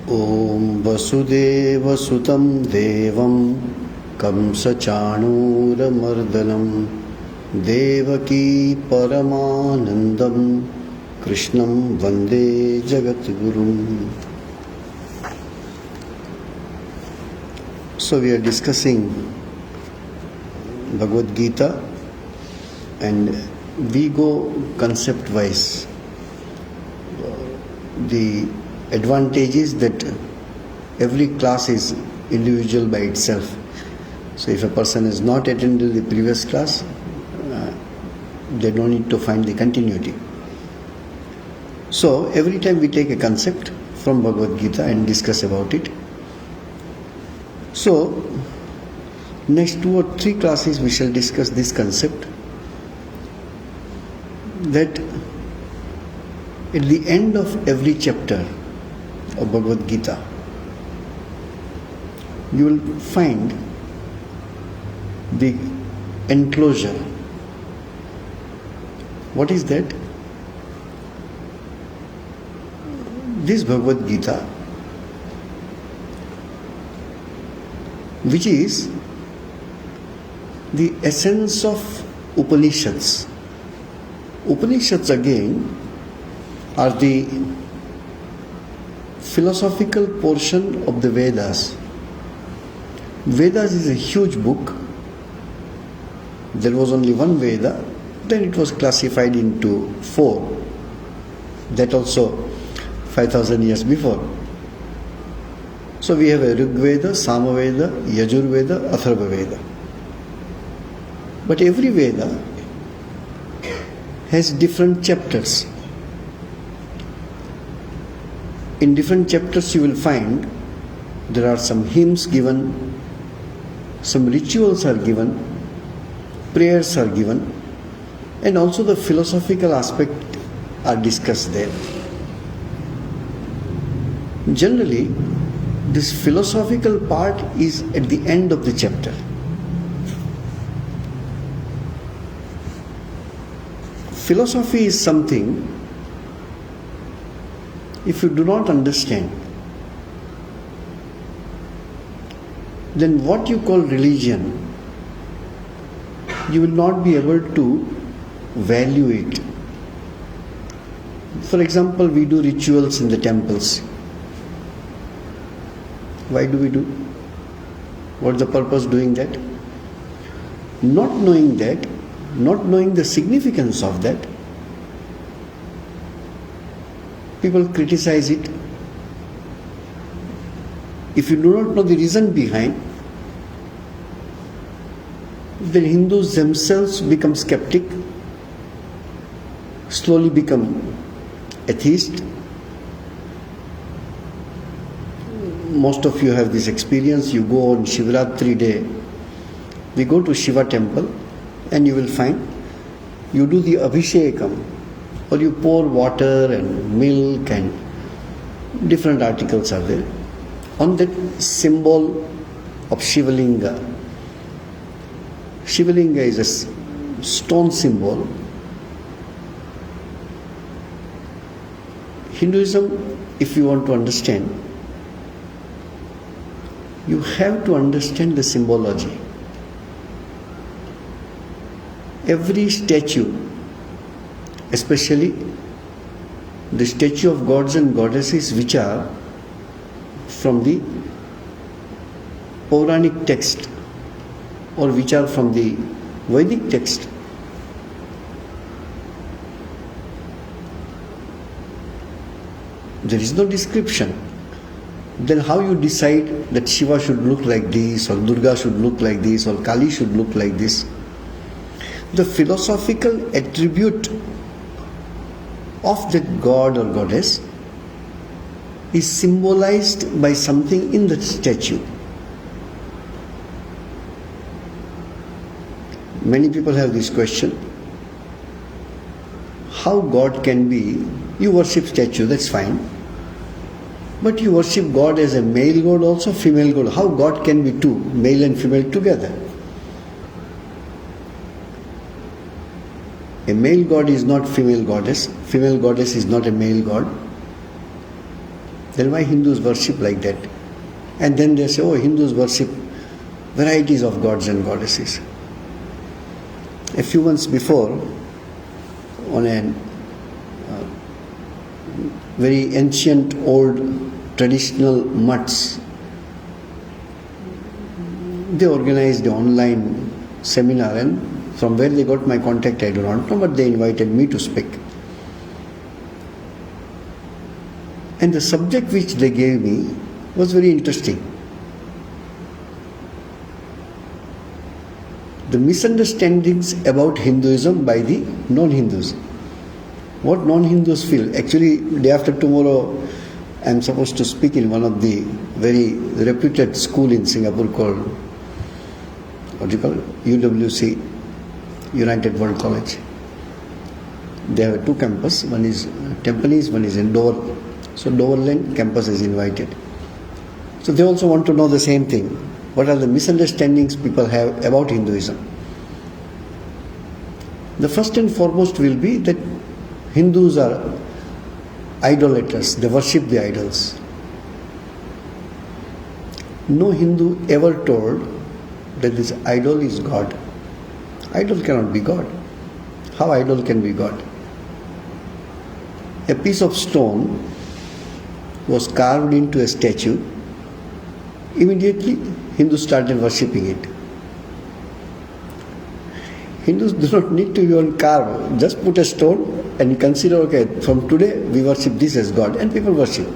Om Vasudevasutam Devam Kamsachanuramardanam Devaki Paramanandam Krishnam Vande Jagatgurum. So we are discussing Bhagavad Gita and we go concept wise. The advantage is that every class is individual by itself. So if a person has not attended the previous class, they don't need to find the continuity. So every time we take a concept from Bhagavad Gita and discuss about it. So next 2 or 3 classes we shall discuss this concept, that at the end of every chapter of Bhagavad Gita, you will find the enclosure. What is that? This Bhagavad Gita, which is the essence of Upanishads. Upanishads again are the philosophical portion of the Vedas. Vedas is a huge book. There was only one Veda, then it was classified into 4. That also 5,000 years before. So we have a Rig Veda, Sama Veda, Yajur Veda, Atharva Veda. But every Veda has different chapters. In different chapters you will find there are some hymns given, some rituals are given, prayers are given, and also the philosophical aspect are discussed there. Generally, this philosophical part is at the end of the chapter. Philosophy is something, if you do not understand, then what you call religion, you will not be able to value it. For example, we do rituals in the temples. Why do we do? What's the purpose of doing that? Not knowing that, not knowing the significance of that, people criticize it. If you do not know the reason behind, then Hindus themselves become skeptic, slowly become atheist. Most of you have this experience. You go on Shivratri day, we go to Shiva temple and you will find you do the Abhishekam, or you pour water and milk and different articles are there on that symbol of Shivalinga. Shivalinga is a stone symbol. Hinduism, if you want to understand, you have to understand the symbology. Every statue, especially the statue of gods and goddesses which are from the Puranic text or which are from the Vedic text, there is no description. Then how you decide that Shiva should look like this, or Durga should look like this, or Kali should look like this? The philosophical attribute of that god or goddess is symbolized by something in the statue. Many people have this question: how God can be, you worship statue, that's fine. But you worship God as a male God also, female God. How God can be two, male and female together? A male god is not female goddess is not a male god. Then why Hindus worship like that? And then they say, oh, Hindus worship varieties of gods and goddesses. A few months before, on a very ancient, old, traditional mutts, they organized an online seminar, and from where they got my contact I do not know, but they invited me to speak. And the subject which they gave me was very interesting. The misunderstandings about Hinduism by the non-Hindus. What non-Hindus feel. Actually, day after tomorrow, I am supposed to speak in one of the very reputed school in Singapore called, what do you call it? UWC, United World College. They have two campuses. One is Tampines, one is in Dover. So Doverland campus is invited. So they also want to know the same thing. What are the misunderstandings people have about Hinduism? The first and foremost will be that Hindus are idolaters. They worship the idols. No Hindu ever told that this idol is God. Idol cannot be God. How idol can be God? A piece of stone was carved into a statue. Immediately, Hindus started worshipping it. Hindus do not need to even carve. Just put a stone and consider, okay, from today we worship this as God, and people worship.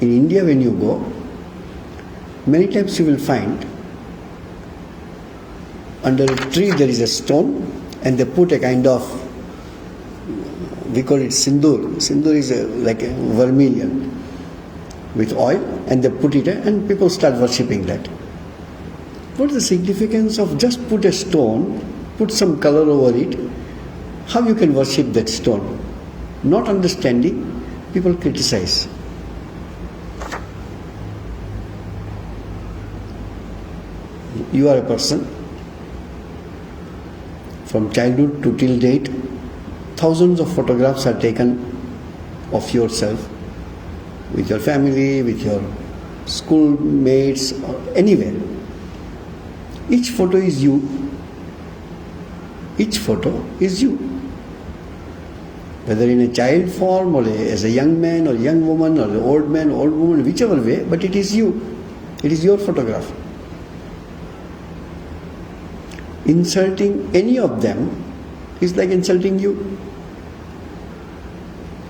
In India, when you go, many times you will find under a tree there is a stone, and they put a kind of, we call it sindoor. Sindoor is like a vermilion with oil, and they put it, and people start worshipping that. What is the significance of just put a stone, put some color over it? How you can worship that stone? Not understanding, people criticize. You are a person, from childhood to till date, thousands of photographs are taken of yourself, with your family, with your schoolmates, or anywhere. Each photo is you. Each photo is you. Whether in a child form, or as a young man or young woman, or an old man, old woman, whichever way, but it is you. It is your photograph. Insulting any of them is like insulting you.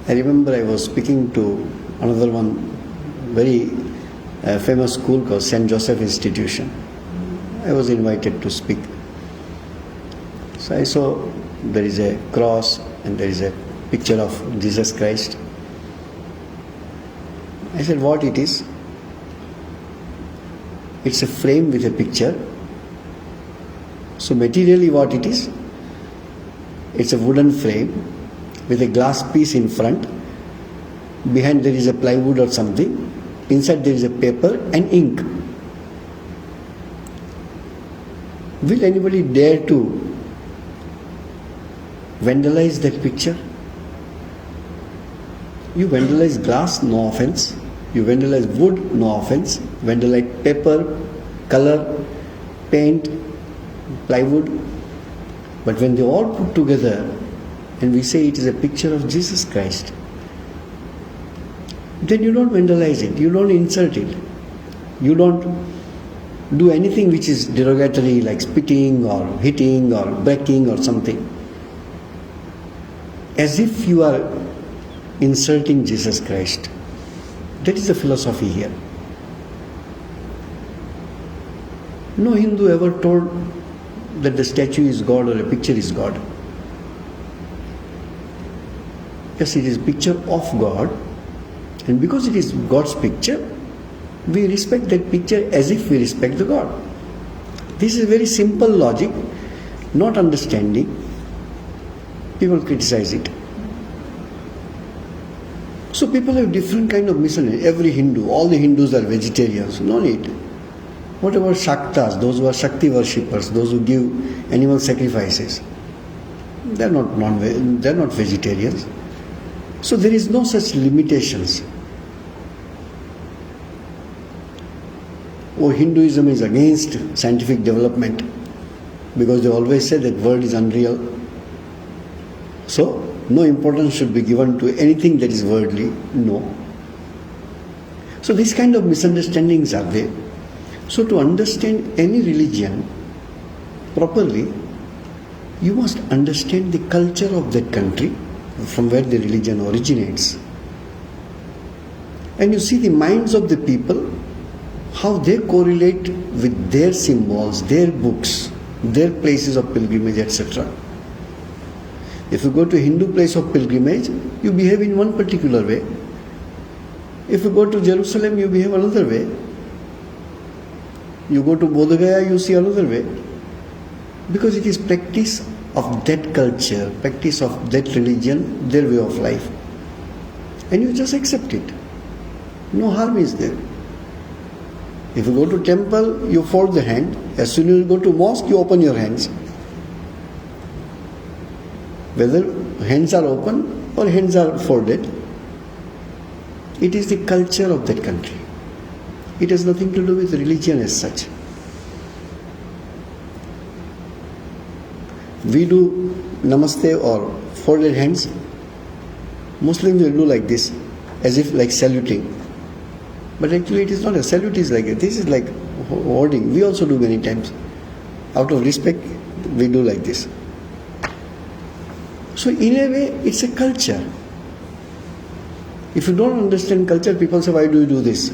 I remember I was speaking to another one, very famous school called St. Joseph Institution. I was invited to speak. So I saw there is a cross and there is a picture of Jesus Christ. I said, what it is? It's a frame with a picture. So materially what it is? It's a wooden frame with a glass piece in front. Behind there is a plywood or something. Inside there is a paper and ink. Will anybody dare to vandalize that picture? You vandalize glass, no offense. You vandalize wood, no offense. Vandalize paper, color, paint, plywood. But when they all put together and we say it is a picture of Jesus Christ, then you don't vandalize it, you don't insult it, you don't do anything which is derogatory like spitting or hitting or breaking or something. As if you are insulting Jesus Christ. That is the philosophy here. No Hindu ever told that the statue is God or a picture is God. Yes, it is a picture of God, and because it is God's picture, we respect that picture as if we respect the God. This is very simple logic, not understanding. People criticize it. So people have different kind of misunderstanding. Every Hindu, all the Hindus are vegetarians. No need. What about Shaktas, those who are Shakti worshippers, those who give animal sacrifices? They are not vegetarians. So there is no such limitations. Oh, Hinduism is against scientific development because they always say that world is unreal. So no importance should be given to anything that is worldly. No. So these kind of misunderstandings are there. So to understand any religion properly, you must understand the culture of that country from where the religion originates. And you see the minds of the people, how they correlate with their symbols, their books, their places of pilgrimage, etc. If you go to a Hindu place of pilgrimage, you behave in one particular way. If you go to Jerusalem, you behave another way. You go to Bodh Gaya, you see another way. Because it is practice of that culture, practice of that religion, their way of life. And you just accept it. No harm is there. If you go to temple, you fold the hand. As soon as you go to mosque, you open your hands. Whether hands are open or hands are folded, it is the culture of that country. It has nothing to do with religion as such. We do namaste or folded hands. Muslims will do like this, as if like saluting. But actually it is not a salute, is like this is like hoarding. We also do many times. Out of respect, we do like this. So in a way, it's a culture. If you don't understand culture, people say, why do you do this?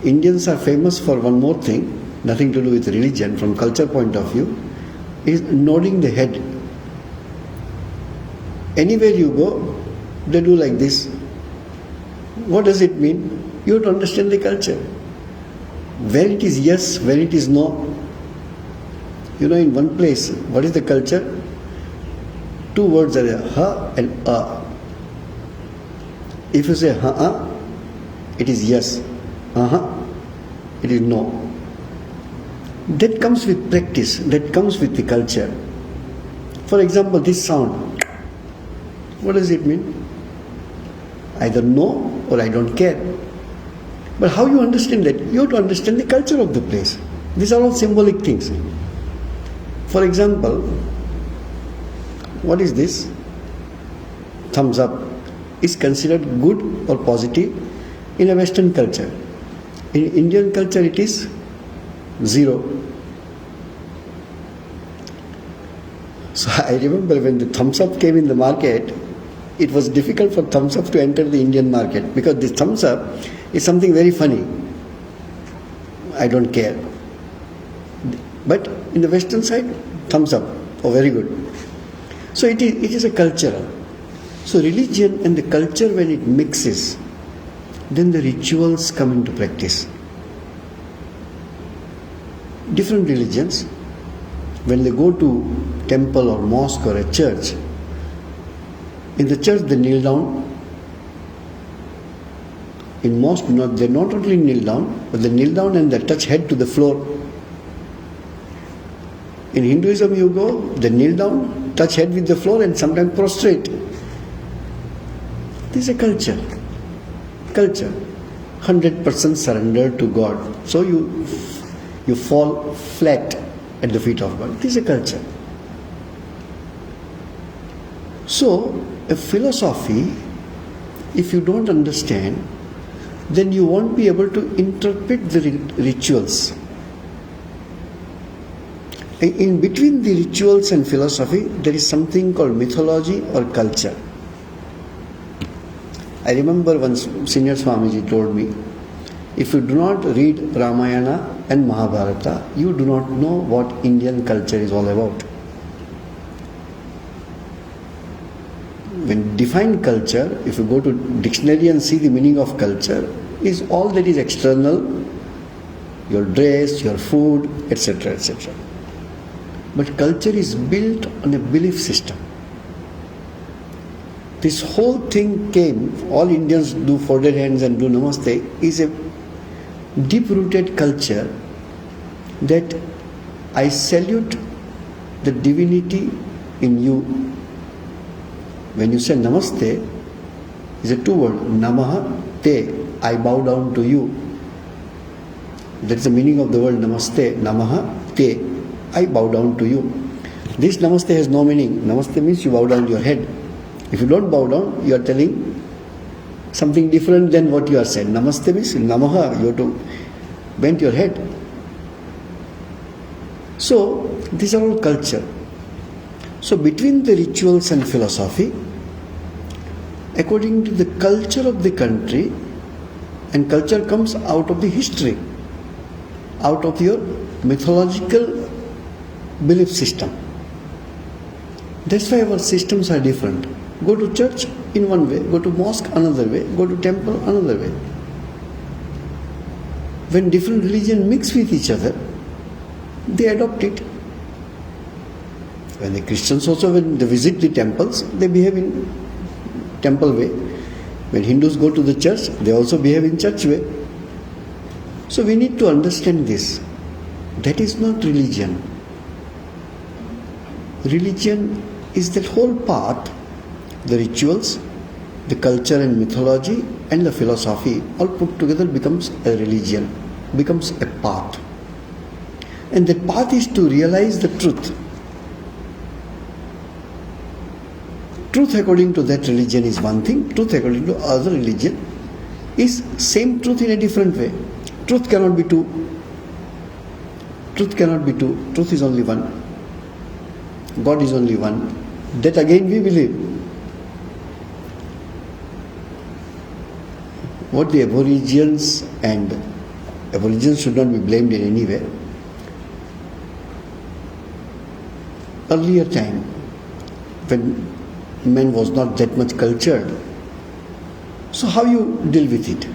Indians are famous for one more thing, nothing to do with religion, from culture point of view, is nodding the head. Anywhere you go, they do like this. What does it mean? You have to understand the culture. Where it is yes, where it is no. You know, in one place, what is the culture? Two words are there, ha and a. If you say ha, it is yes. It is no. That comes with practice, that comes with the culture. For example, this sound. What does it mean? Either no or I don't care. But how you understand that? You have to understand the culture of the place. These are all symbolic things. For example, what is this? Thumbs up is considered good or positive in a Western culture. In Indian culture it is 0. So I remember when the thumbs up came in the market, it was difficult for thumbs up to enter the Indian market because the thumbs up is something very funny. I don't care. But in the Western side, thumbs up. Oh, very good. So it is a cultural. So religion and the culture, when it mixes, then the rituals come into practice. Different religions, when they go to temple or mosque or a church, in the church they kneel down. In mosque, they not only kneel down, but they kneel down and they touch head to the floor. In Hinduism you go, they kneel down, touch head with the floor and sometimes prostrate. This is a culture. Culture. 100% surrender to God. So you fall flat at the feet of God. This is a culture. So, a philosophy, if you don't understand, then you won't be able to interpret the rituals. In between the rituals and philosophy, there is something called mythology or culture. I remember once Senior Swamiji told me, if you do not read Ramayana and Mahabharata, you do not know what Indian culture is all about. When define culture, if you go to dictionary and see the meaning of culture, is all that is external, your dress, your food, etc., etc. But culture is built on a belief system. This whole thing came, all Indians do folded hands and do namaste, is a deep-rooted culture that I salute the divinity in you. When you say namaste, it's a two word, namaha te, I bow down to you. That's the meaning of the word namaste, namaha te, I bow down to you. This namaste has no meaning. Namaste means you bow down your head. If you don't bow down, you are telling something different than what you are said. Namaste means namaha, you have to bend your head. So, these are all culture. So, between the rituals and philosophy, according to the culture of the country, and culture comes out of the history, out of your mythological belief system. That's why our systems are different. Go to church in one way, go to mosque another way, go to temple another way. When different religions mix with each other, they adopt it. When the Christians also, when they visit the temples, they behave in temple way. When Hindus go to the church, they also behave in church way. So we need to understand this. That is not religion. Religion is that whole path, the rituals, the culture and mythology and the philosophy all put together becomes a religion, becomes a path. And that path is to realize the truth. Truth according to that religion is one thing, truth according to other religion is same truth in a different way. Truth cannot be two. Truth cannot be two. Truth is only one. God is only one. That again we believe. What the aborigines should not be blamed in any way. Earlier time, when man was not that much cultured, so how you deal with it?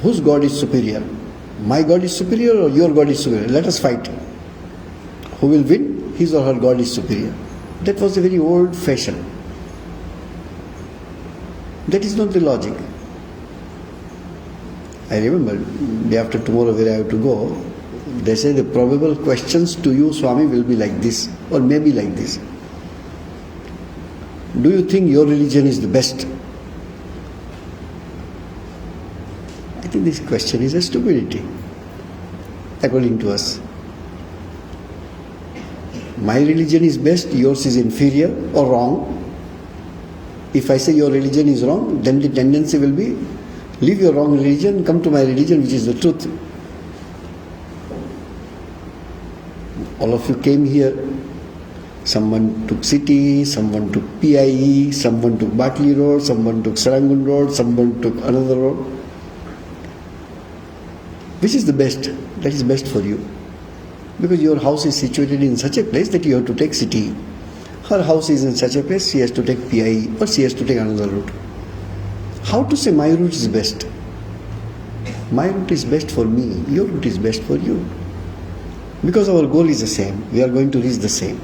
Whose God is superior? My God is superior or your God is superior? Let us fight. Who will win? His or her God is superior. That was a very old fashion. That is not the logic. I remember, day after tomorrow where I have to go, they say the probable questions to you, Swami, will be like this or maybe like this. Do you think your religion is the best? I think this question is a stupidity, according to us. My religion is best, yours is inferior or wrong. If I say your religion is wrong, then the tendency will be, leave your wrong religion, come to my religion which is the truth. All of you came here, someone took city, someone took PIE, someone took Bartley Road, someone took Serangoon Road, someone took another road. Which is the best? That is best for you. Because your house is situated in such a place that you have to take city. Her house is in such a place, she has to take PIE or she has to take another route. How to say my route is best? My route is best for me, your route is best for you. Because our goal is the same, we are going to reach the same.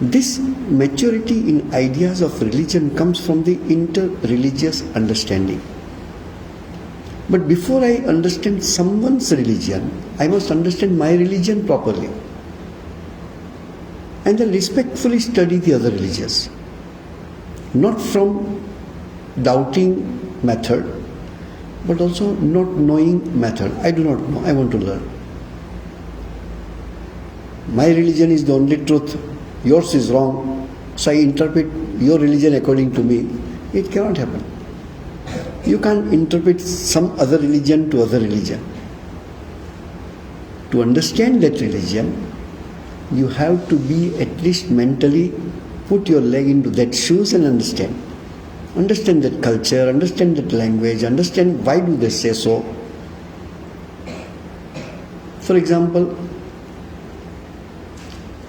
This maturity in ideas of religion comes from the inter-religious understanding. But before I understand someone's religion, I must understand my religion properly. And then respectfully study the other religions. Not from doubting method, but also not knowing method. I do not know, I want to learn. My religion is the only truth, yours is wrong, so I interpret your religion according to me. It cannot happen. You can't interpret some other religion to other religion. To understand that religion, you have to be at least mentally put your leg into that shoes and understand. Understand that culture, understand that language, understand why do they say so. For example,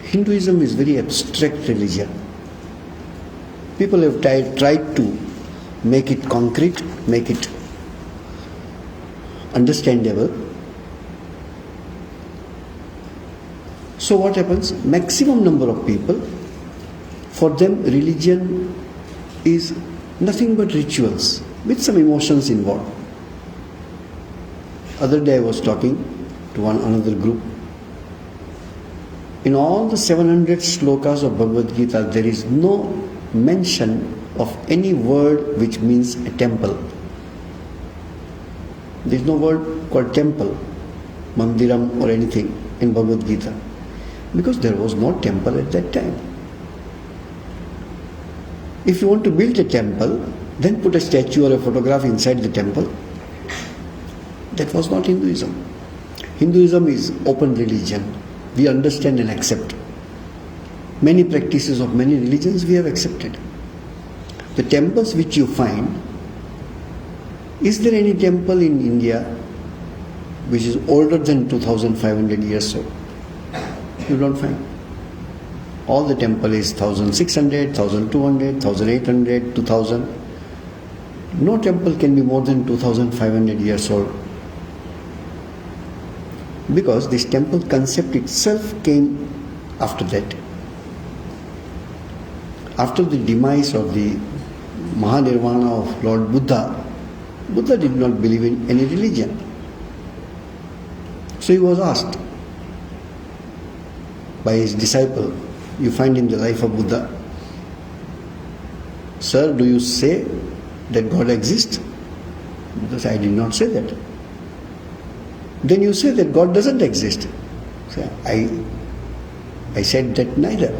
Hinduism is very abstract religion. People have tried to make it concrete, make it understandable. So what happens? Maximum number of people, for them religion is nothing but rituals with some emotions involved. Other day I was talking to another group. In all the 700 slokas of Bhagavad Gita, there is no mention of any word which means a temple. There is no word called temple, mandiram or anything in Bhagavad Gita, because there was no temple at that time. If you want to build a temple, then put a statue or a photograph inside the temple. That was not Hinduism. Hinduism is open religion. We understand and accept. Many practices of many religions we have accepted. The temples which you find, is there any temple in India which is older than 2500 years old? You don't find. All the temple is 1600, 1200, 1800, 2000. No temple can be more than 2500 years old. Because this temple concept itself came after that. After the demise of the Mahanirvana of Lord Buddha, Buddha did not believe in any religion. So he was asked by his disciple, you find in the life of Buddha, "Sir, do you say that God exists?" Buddha said, "I did not say that." "Then you say that God doesn't exist." So I said that neither.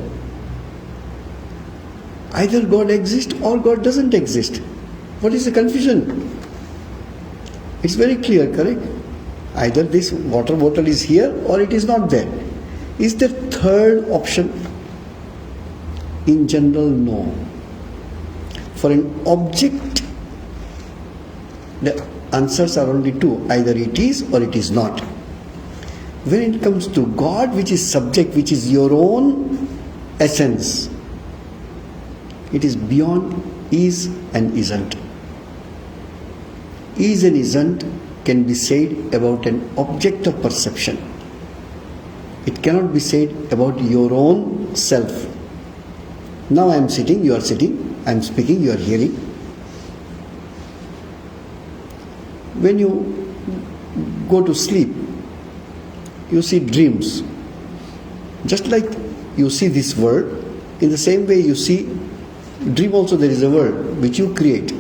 Either God exists or God doesn't exist. What is the confusion? It's very clear, correct? Either this water bottle is here or it is not there. Is there third option? In general, no. For an object, the answers are only two. Either it is or it is not. When it comes to God, which is subject, which is your own essence, it is beyond is and isn't. Is and isn't can be said about an object of perception. It cannot be said about your own self. Now I am sitting, you are sitting, I am speaking, you are hearing. When you go to sleep, you see dreams. Just like you see this world, in the same way you see dream also, there is a world which you create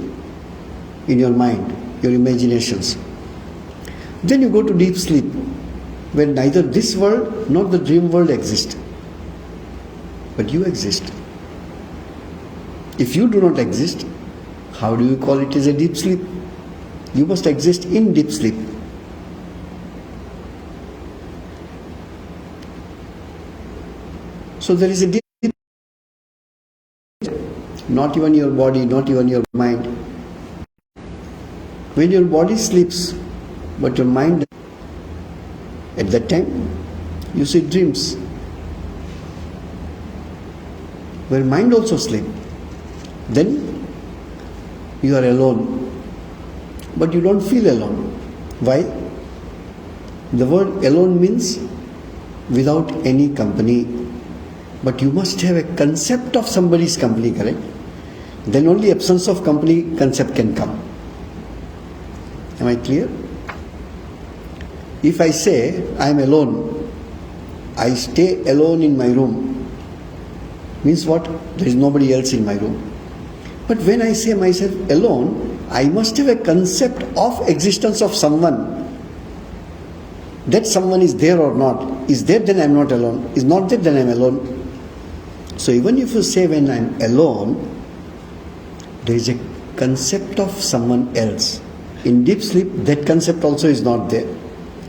in your mind, your imaginations. Then you go to deep sleep, where neither this world nor the dream world exist. But you exist. If you do not exist, how do you call it as a deep sleep? You must exist in deep sleep. So there is a deep, not even your body, not even your mind. When your body sleeps, but your mind, at that time, you see dreams. Where mind also sleeps, then you are alone. But you don't feel alone. Why? The word alone means without any company. But you must have a concept of somebody's company, correct? Then only absence of company concept can come. Am I clear? If I say I am alone, I stay alone in my room, means what? There is nobody else in my room. But when I say myself alone, I must have a concept of existence of someone. That someone is there or not. Is there, then I am not alone. Is not there, then I am alone. So even if you say when I am alone, there is a concept of someone else. In deep sleep, that concept also is not there.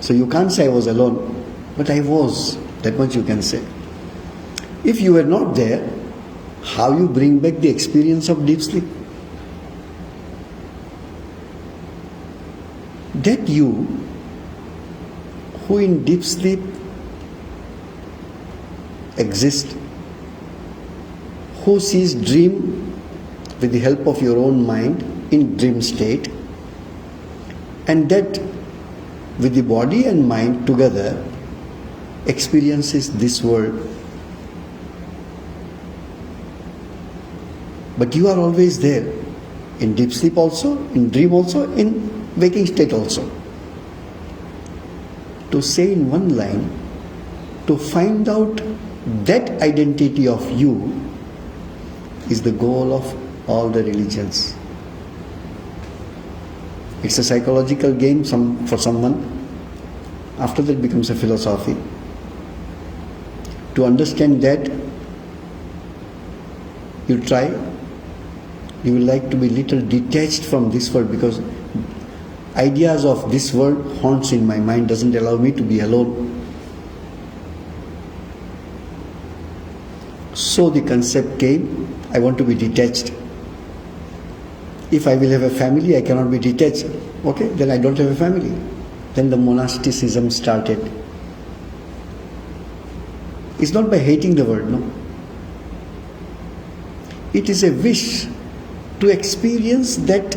So you can't say I was alone, but I was. That much you can say. If you were not there, how you bring back the experience of deep sleep? That you, who in deep sleep exist, who sees dream with the help of your own mind in dream state, and that with the body and mind together experiences this world. But you are always there, in deep sleep also, in dream also, in waking state also. To say in one line, to find out that identity of you is the goal of all the religions. It's a psychological game for someone. After that becomes a philosophy. To understand that, you try. You will like to be little detached from this world, because ideas of this world haunts in my mind, doesn't allow me to be alone. So the concept came, I want to be detached. If I will have a family, I cannot be detached. Okay, then I don't have a family. Then the monasticism started. It's not by hating the world, no. It is a wish to experience that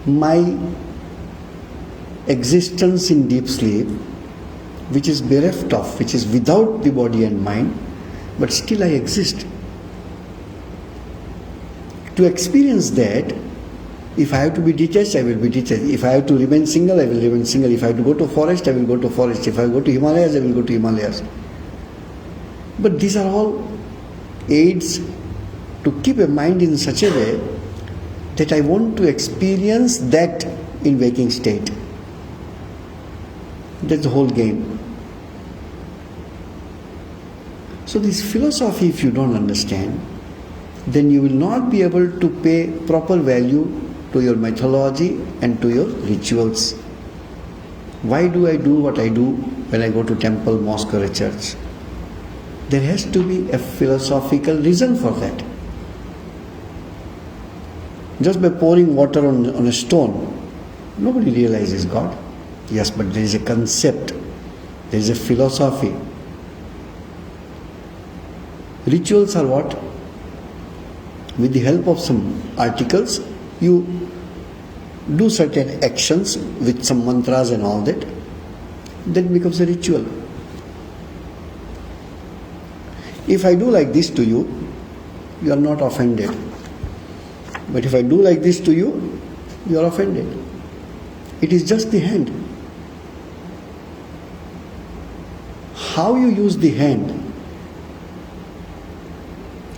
my existence in deep sleep, which is bereft of, which is without the body and mind, but still I exist. To experience that, if I have to be detached, I will be detached. If I have to remain single, I will remain single. If I have to go to forest, I will go to forest. If I go to Himalayas, I will go to Himalayas. But these are all aids to keep a mind in such a way that I want to experience that in waking state. That's the whole game. So this philosophy, if you don't understand, then you will not be able to pay proper value to your mythology and to your rituals. Why do I do what I do when I go to temple, mosque or a church? There has to be a philosophical reason for that. Just by pouring water on a stone, nobody realizes God. Yes, but there is a concept, there is a philosophy. Rituals are what? With the help of some articles, you do certain actions with some mantras and all that. That becomes a ritual. If I do like this to you, you are not offended. But if I do like this to you, you are offended. It is just the hand. How you use the hand.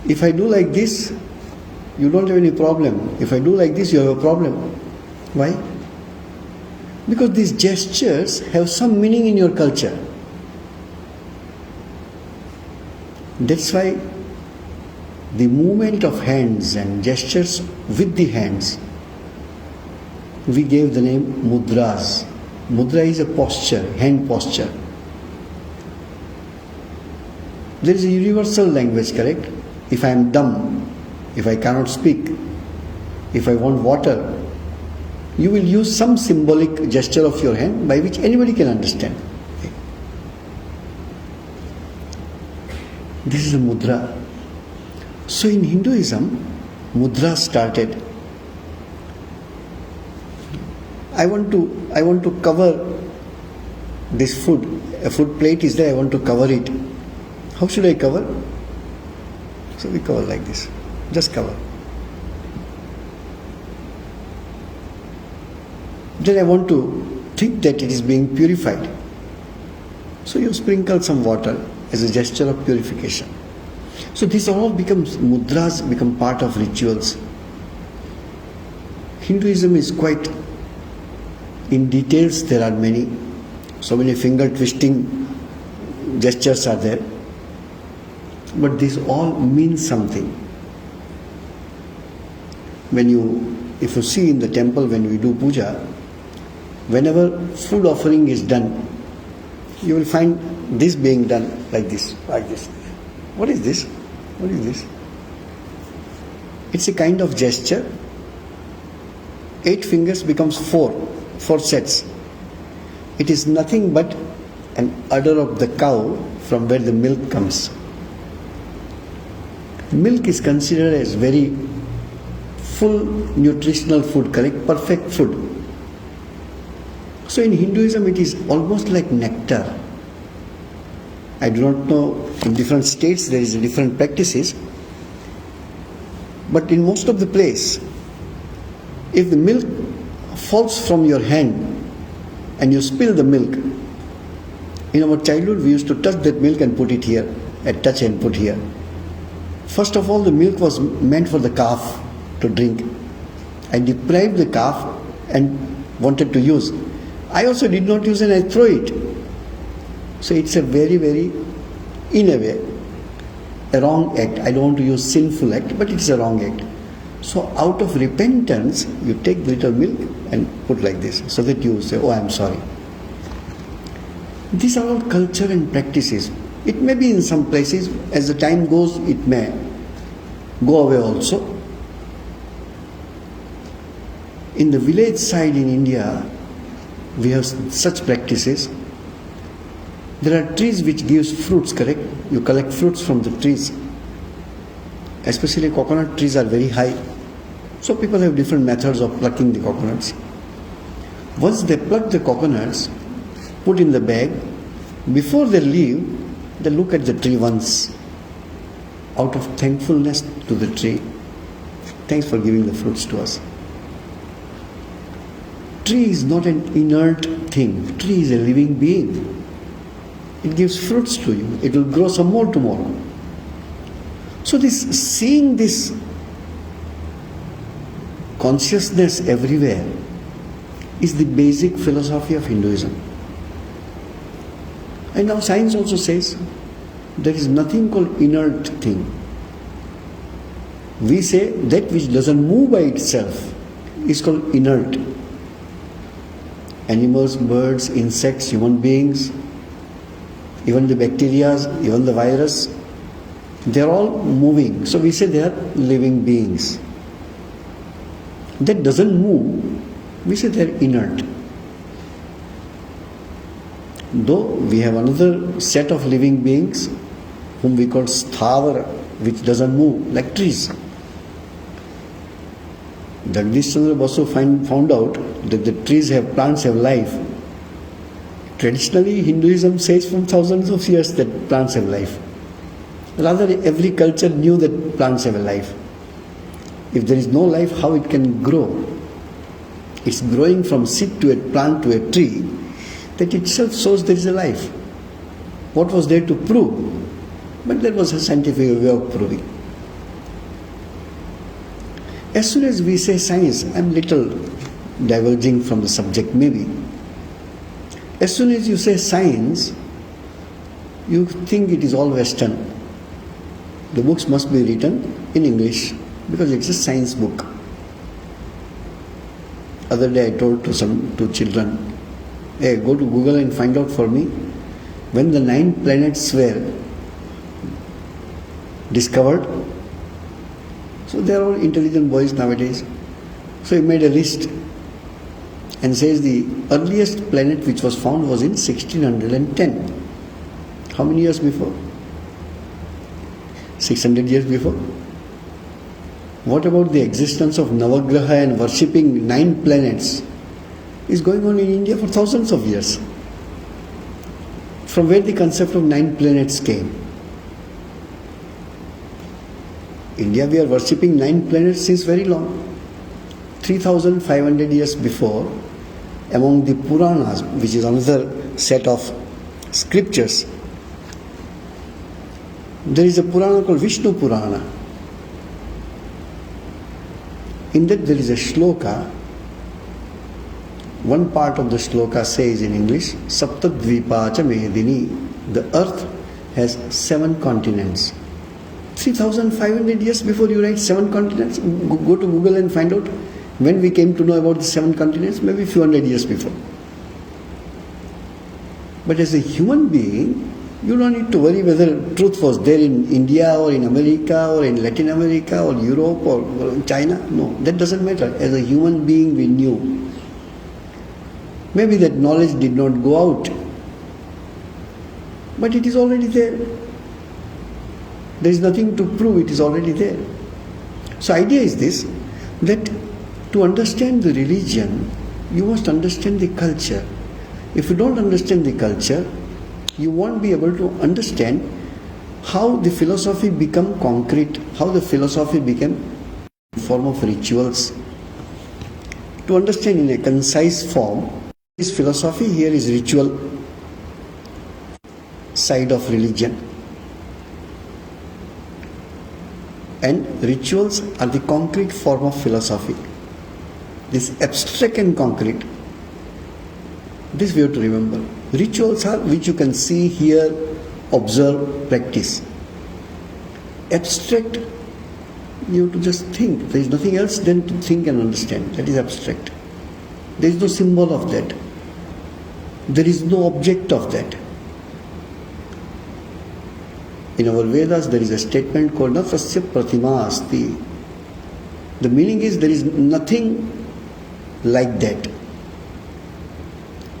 If I do like this, you don't have any problem. If I do like this, you have a problem. Why? Because these gestures have some meaning in your culture. That's why the movement of hands and gestures with the hands, we gave the name mudras. Mudra is a posture, hand posture. There is a universal language, correct? If I am dumb, if I cannot speak, if I want water, you will use some symbolic gesture of your hand by which anybody can understand. Okay. This is a mudra. So in Hinduism, mudra started. I want to cover this food. A food plate is there, I want to cover it. How should I cover? So we cover like this. Just cover. Then I want to think that it is being purified. So you sprinkle some water as a gesture of purification. So this all becomes mudras, become part of rituals. Hinduism is quite in details. There are many, so many finger twisting gestures are there. But these all mean something. If you see in the temple when we do puja, whenever food offering is done, you will find this being done like this, like this. What is this? What is this? It's a kind of gesture. 8 fingers becomes 4 sets. It is nothing but an udder of the cow from where the milk comes. Milk is considered as very full nutritional food, correct? Perfect food. So in Hinduism it is almost like nectar. I do not know, in different states there is different practices, but in most of the place, if the milk falls from your hand and you spill the milk, In our childhood, we used to touch that milk and put it here, touch and put here. First of all, the milk was meant for the calf to drink. I deprived the calf and wanted to use. I also did not use and I throw it. So it's a very, very, in a way, a wrong act. I don't want to use sinful act, but it's a wrong act. So out of repentance, you take the little milk and put like this, so that you say, oh, I am sorry. These are all culture and practices. It may be in some places, as the time goes, it may go away also. In the village side in India, we have such practices. There are trees which gives fruits, correct? You collect fruits from the trees. Especially coconut trees are very high. So people have different methods of plucking the coconuts. Once they pluck the coconuts, put in the bag, before they leave, they look at the tree once, out of thankfulness to the tree. Thanks for giving the fruits to us. Tree is not an inert thing. Tree is a living being. It gives fruits to you. It will grow some more tomorrow. So seeing this consciousness everywhere is the basic philosophy of Hinduism. And now science also says there is nothing called inert thing. We say that which doesn't move by itself is called inert. Animals, birds, insects, human beings, even the bacteria, even the virus, they are all moving. So we say they are living beings. That doesn't move, we say they are inert. Though we have another set of living beings whom we call sthavara, which doesn't move, like trees. Jagdish Chandra Basu found out that the plants have life. Traditionally, Hinduism says from thousands of years that plants have life. Rather, every culture knew that plants have a life. If there is no life, how it can grow? It's growing from seed to a plant to a tree. That itself shows there is a life. What was there to prove? But there was a scientific way of proving. As soon as we say science, I'm little diverging from the subject maybe. As soon as you say science, you think it is all Western. The books must be written in English because it's a science book. Other day I told to children, hey, go to Google and find out for me when the 9 planets were discovered. So they are all intelligent boys nowadays. So he made a list and says the earliest planet which was found was in 1610. How many years before? 600 years before. What about the existence of Navagraha and worshipping 9 planets is going on in India for thousands of years. From where the concept of 9 planets came? India, we are worshipping 9 planets since very long. 3,500 years before, among the Puranas, which is another set of scriptures, there is a Purana called Vishnu Purana. In that there is a shloka. One part of the shloka says in English, Saptadvipacha Medini, the earth has 7 continents. 3,500 years before you write 7 continents, go to Google and find out when we came to know about the 7 continents, maybe a few hundred years before. But as a human being, you don't need to worry whether truth was there in India or in America or in Latin America or Europe or in China. No, that doesn't matter. As a human being, we knew. Maybe that knowledge did not go out, but it is already there. There is nothing to prove, it is already there. So idea is this, that to understand the religion, you must understand the culture. If you don't understand the culture, you won't be able to understand how the philosophy become concrete, how the philosophy became in form of rituals. To understand in a concise form, this philosophy here is ritual. side of religion. And rituals are the concrete form of philosophy. This abstract and concrete, this we have to remember. Rituals are which you can see, hear, observe, practice. Abstract, you have to just think. There is nothing else than to think and understand. That is abstract. There is no symbol of that. There is no object of that. In our Vedas, there is a statement called Natasya Pratima Asti. The meaning is there is nothing like that.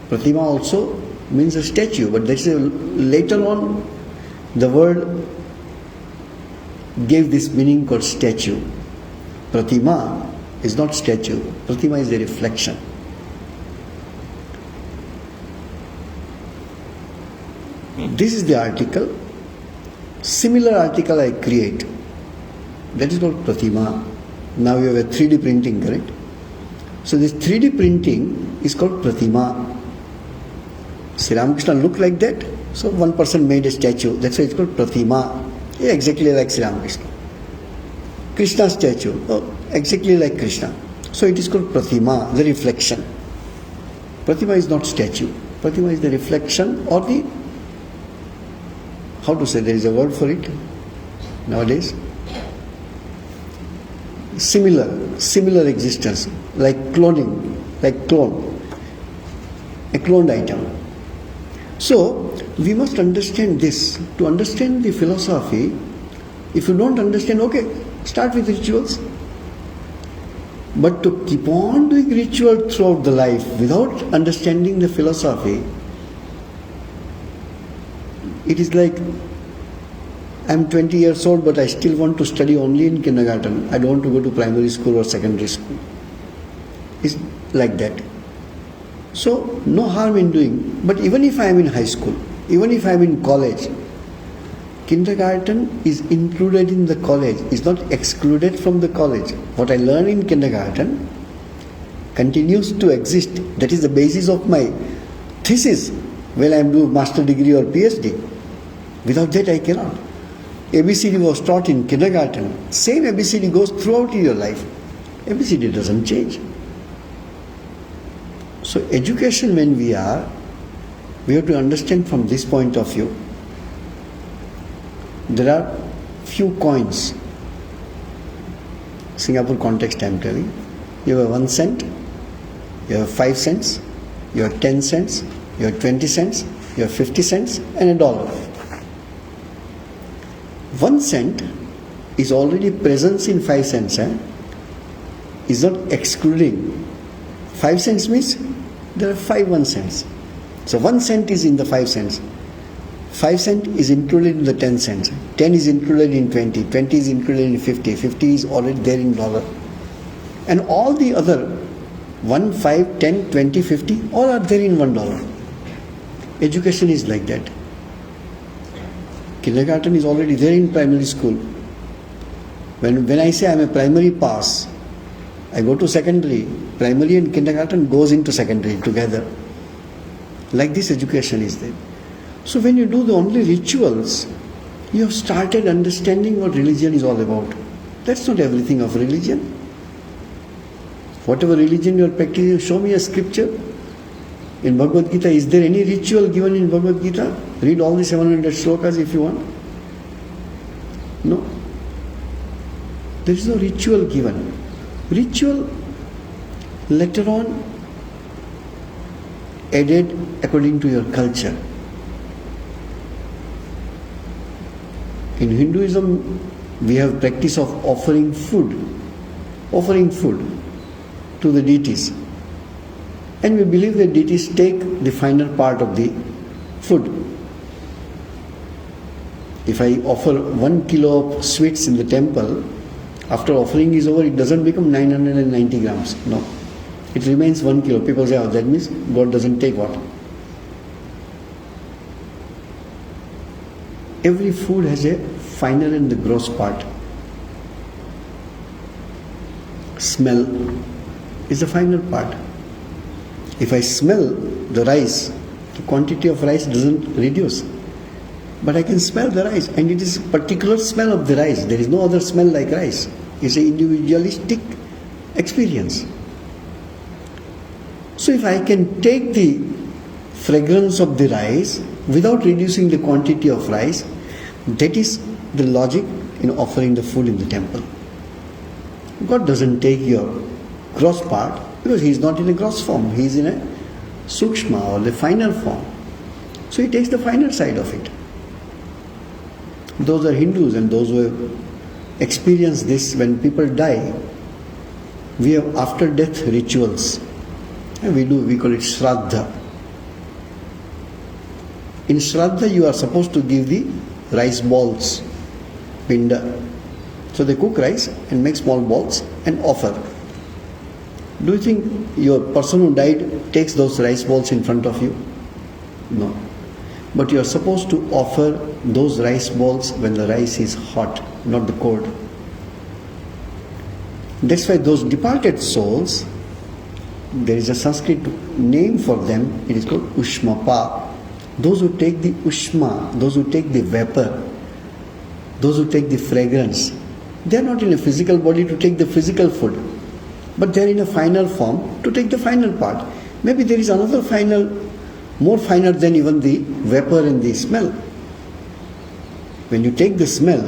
Pratima also means a statue, but that's later on the word gave this meaning called statue. Pratima is not statue. Pratima is a reflection. This is the article. Similar article I create. That is called Pratima. Now you have a 3D printing, correct? So this 3D printing is called Pratima. Sri Ramakrishna looked like that, so one person made a statue. That's why it's called Pratima. Yeah, exactly like Sri Ramakrishna. Krishna statue, exactly like Krishna. So it is called Pratima, the reflection. Pratima is not statue. Pratima is the reflection or the, how to say, there is a word for it nowadays. Similar existence, like cloning, like clone, a cloned item. So we must understand this. To understand the philosophy, if you don't understand, okay, start with rituals. But to keep on doing ritual throughout the life without understanding the philosophy, it is like, I'm 20 years old but I still want to study only in kindergarten. I don't want to go to primary school or secondary school. It's like that. So no harm in doing. But even if I am in high school, even if I am in college, kindergarten is included in the college, is not excluded from the college. What I learn in kindergarten continues to exist. That is the basis of my thesis when I am doing master degree or PhD. Without that I cannot. ABCD was taught in kindergarten. Same ABCD goes throughout your life. ABCD doesn't change. So education when we have to understand from this point of view. There are few coins. Singapore context I am telling. You have 1 cent, you have 5 cents, you have 10 cents, you have 20 cents, you have 50 cents and $1. 1 cent is already present in 5 cents. Is not excluding. 5 cents means there are 5 1 cents. So 1 cent is in the 5 cents. 5 cent is included in the 10 cents. 10 is included in 20. 20 is included in 50. 50 is already there in dollar. And all the other 1, 5, 10, 20, 50 all are there in $1. Education is like that. Kindergarten is already there in primary school. When I say I am a primary pass, I go to secondary. Primary and kindergarten goes into secondary together. Like this education is there. So when you do the only rituals, you have started understanding what religion is all about. That's not everything of religion. Whatever religion you are practicing, show me a scripture. In Bhagavad Gita, is there any ritual given in Bhagavad Gita? Read all the 700 shlokas if you want. No. There is no ritual given. Ritual later on added according to your culture. In Hinduism, we have practice of offering food to the deities. And we believe that deities take the finer part of the food. If I offer 1 kilo of sweets in the temple, after offering is over, it doesn't become 990 grams. No. It remains 1 kilo. People say, oh, that means God doesn't take what? Every food has a finer and the gross part. Smell is the finer part. If I smell the rice, the quantity of rice doesn't reduce. but I can smell the rice, and it is a particular smell of the rice. There is no other smell like rice. It's an individualistic experience. So if I can take the fragrance of the rice without reducing the quantity of rice, that is the logic in offering the food in the temple. God doesn't take your gross part, because He is not in a gross form. He is in a sukshma, or the finer form. So He takes the finer side of it. Those are Hindus, and those who have experienced this, when people die, we have after death rituals. And we call it Shraddha. In Shraddha you are supposed to give the rice balls, pinda. So they cook rice and make small balls and offer. Do you think your person who died takes those rice balls in front of you? No. But you are supposed to offer those rice balls when the rice is hot, not the cold. That's why those departed souls, there is a Sanskrit name for them, it is called Ushmapa. Those who take the Ushma, those who take the vapor, those who take the fragrance, they are not in a physical body to take the physical food, but they are in a final form to take the final part. Maybe there is another final, more finer than even the vapor and the smell. When you take the smell,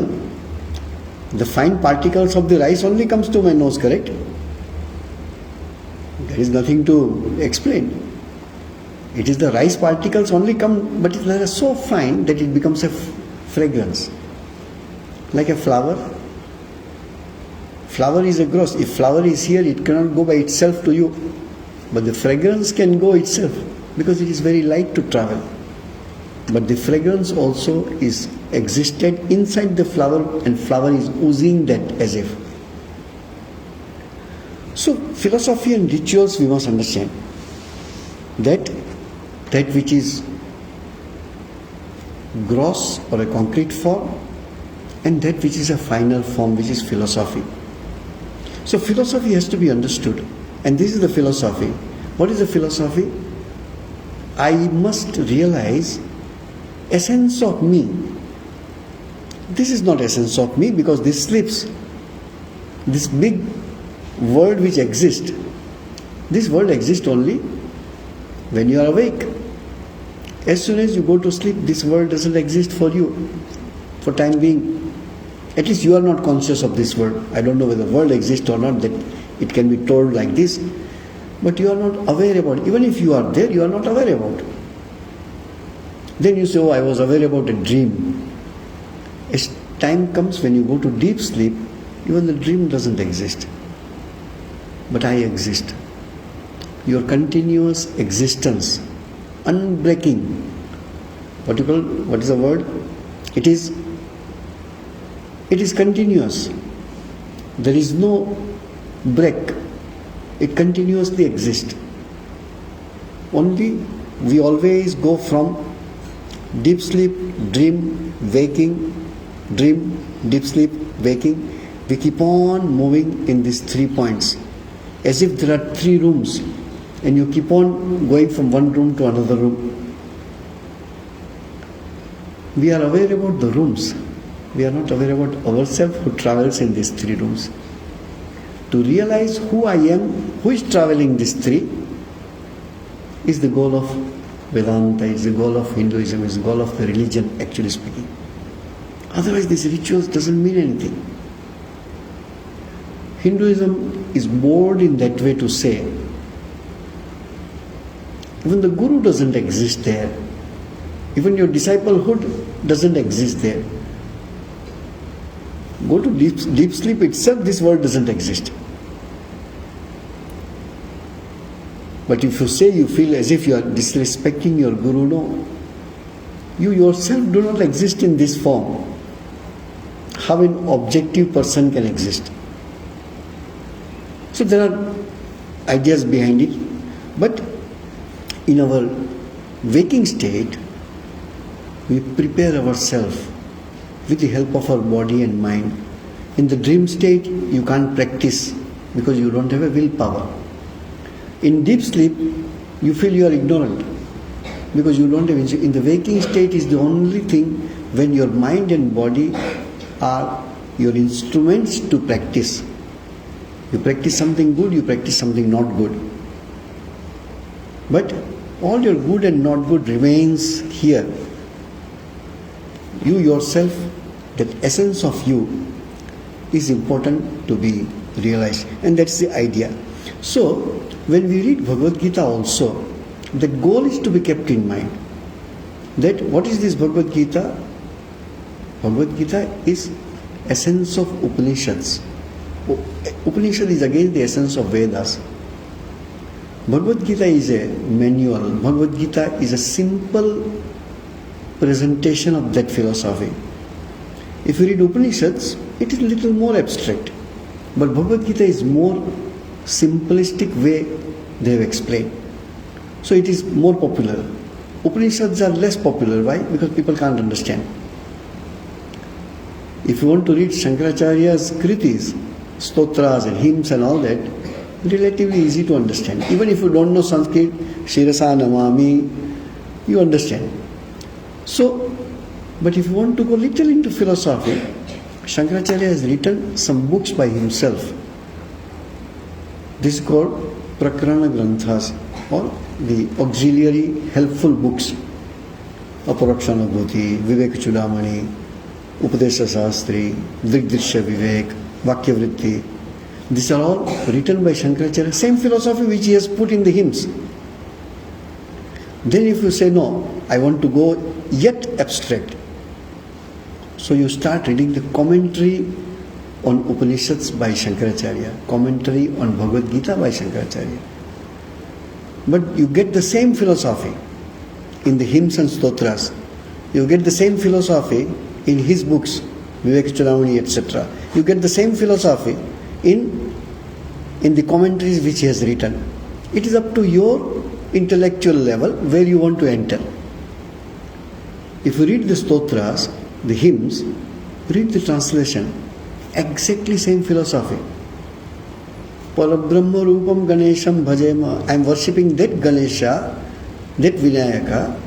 the fine particles of the rice only comes to my nose, correct? There is nothing to explain. It is the rice particles only come, but they are so fine that it becomes a fragrance. Like a flower. Flower is a gross. If flower is here, it cannot go by itself to you. But the fragrance can go itself, because it is very light to travel. But the fragrance also is existed inside the flower, and flower is oozing that as if. So philosophy and rituals, we must understand that which is gross or a concrete form, and that which is a final form, which is philosophy. So philosophy has to be understood, and this is the philosophy. What is the philosophy? I must realize essence of me. This is not essence of me, because this sleeps. This big world which exists, this world exists only when you are awake. As soon as you go to sleep, this world doesn't exist for you, for time being. At least you are not conscious of this world. I don't know whether the world exists or not, that it can be told like this, but you are not aware about it. Even if you are there, you are not aware about it. Then you say, oh, I was aware about a dream. As time comes when you go to deep sleep, even the dream doesn't exist. But I exist. Your continuous existence, unbreaking. What is the word? It is continuous. There is no break. It continuously exists. Only we always go from deep sleep, dream, waking, dream, deep sleep, waking. We keep on moving in these 3 points, as if there are 3 rooms, and you keep on going from one room to another room. We are aware about the rooms. We are not aware about ourselves who travels in these 3 rooms. To realize who I am, who is traveling these 3, is the goal of Vedanta, is the goal of Hinduism, is the goal of the religion, actually speaking. Otherwise these rituals doesn't mean anything. Hinduism is bored in that way to say, even the Guru doesn't exist there. Even your disciplehood doesn't exist there. Go to deep sleep itself, this world doesn't exist. But if you say you feel as if you are disrespecting your Guru, no. You yourself do not exist in this form. How an objective person can exist? So there are ideas behind it. But in our waking state, we prepare ourselves with the help of our body and mind. In the dream state, you can't practice because you don't have a willpower. In deep sleep, you feel you are ignorant because you don't have. In the waking state is the only thing when your mind and body are your instruments to practice. You practice something good, you practice something not good. But all your good and not good remains here. You yourself, that essence of you, is important to be realized. And that's the idea. So, when we read Bhagavad Gita also, the goal is to be kept in mind. That what is this Bhagavad Gita? Bhagavad Gita is essence of Upanishads. Upanishad is again the essence of Vedas. Bhagavad Gita is a manual. Bhagavad Gita is a simple presentation of that philosophy. If you read Upanishads, it is a little more abstract. But Bhagavad Gita is more simplistic way they have explained. So it is more popular. Upanishads are less popular. Why? Because people can't understand. If you want to read Shankaracharya's kritis, stotras and hymns and all that, relatively easy to understand. Even if you don't know Sanskrit, Shirasa Namami, you understand. So, but if you want to go little into philosophy, Shankaracharya has written some books by himself. This is called Prakarana Granthas, or the auxiliary helpful books. Aparakshanabhuti, Vivek Chudamani, Upadesha Sastri, Drigdrishya Vivek, Vakyavritti. These are all written by Shankaracharya, same philosophy which he has put in the hymns. Then if you say, no, I want to go yet abstract, so you start reading the commentary on Upanishads by Shankaracharya, commentary on Bhagavad Gita by Shankaracharya. But you get the same philosophy in the hymns and stotras. You get the same philosophy in his books, Vivek Chudamani, etc. You get the same philosophy in the commentaries which he has written. It is up to your intellectual level where you want to enter. If you read the stotras, the hymns, read the translation, exactly same philosophy. Parabrahma Rupam Ganesham Bhajema. I am worshipping that Ganesha, that Vinayaka,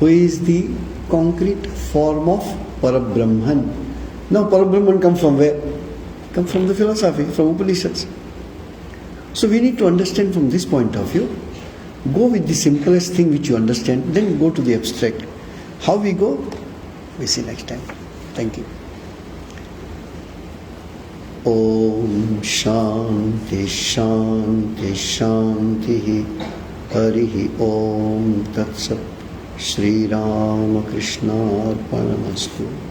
who is the concrete form of Parabrahman. Now Parabrahman comes from where? Comes from the philosophy, from Upanishads. So we need to understand from this point of view. Go with the simplest thing which you understand, then go to the abstract. How we go? We see next time. Thank you. Om Shanti Shanti Shanti Harihi Om Tat Sat Sri Ramakrishna Arpanamastu.